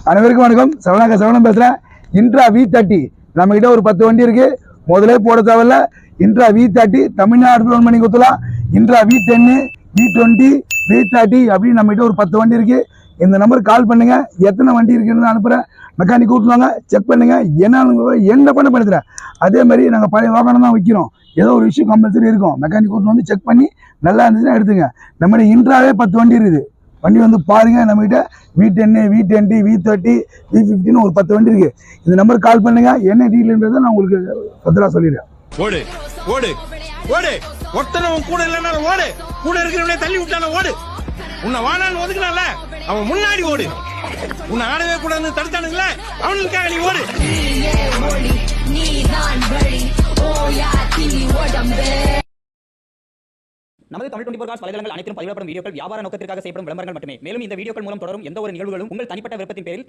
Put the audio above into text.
அனைவருக்கும் வணக்கம். சவணம் பேசுறேன். இன்ட்ரா V30 நம்ம கிட்ட ஒரு 10 வண்டி இருக்கு. முதலே போட தேவையில்ல. இன்ட்ரா V30 தமிழ்நாடு லோன் பண்ணி கொடுத்துலாம். இன்ட்ரா V10 V20 V30 அப்படின்னு நம்ம கிட்ட ஒரு 10 வண்டி இருக்கு. இந்த நம்பருக்கு கால் பண்ணுங்க. எத்தனை வண்டி இருக்குன்னு அனுப்புறேன். மெக்கானிக் கூட்டுவாங்க, செக் பண்ணுங்க. என்ன பண்ண தரேன். அதே மாதிரி நாங்கள் பழைய வாகனம் தான் விற்கிறோம். ஏதோ ஒரு விஷயம் கம்பல்சரி இருக்கும். மெக்கானிக் கூட்டு வந்து செக் பண்ணி நல்லா இருந்துச்சுன்னா எடுத்துங்க. நம்ம இன்ட்ராவே 10 வண்டி இருக்குது. வண்டி வந்து பாருங்க. நம்ம கிட்ட V10 V20 V30 V50 ஒரு 10 வண்டி இருக்கு. இந்த நம்பருக்கு கால் பண்ணுங்க. என்ன டீல்ன்றதை நான் உங்களுக்கு பத்திரா சொல்லிடுறேன். ஓடு ஓடு ஓடு ஒருத்தனவன் கூட இல்லைனாலும் ஓடு. கூட இருக்கிறவனே தள்ளி விட்டான ஓடு. உன்னை வானான்னு ஒதுக்கினால அவன் முன்னாடி ஓடு. உன்னை ஆடவே கூடாதுன்னு தடுத்தானுங்கள அவனுக்காக நீ ஓடு. நமது தமிழ் 24 காஸ் வலைதளங்கள் அனைத்தும் பதிவிடப்படும் வீடியோக்கள் வியாபார நோக்கத்திற்காக செய்யப்படும் விளம்பரங்கள் மட்டுமே. மேலும் இந்த வீடியோக்கள் மூலம் தொடரும் எந்த ஒரு நிகழ்வுகளும் உங்கள் தனிப்பட்ட விருப்பத்தின் பேரில்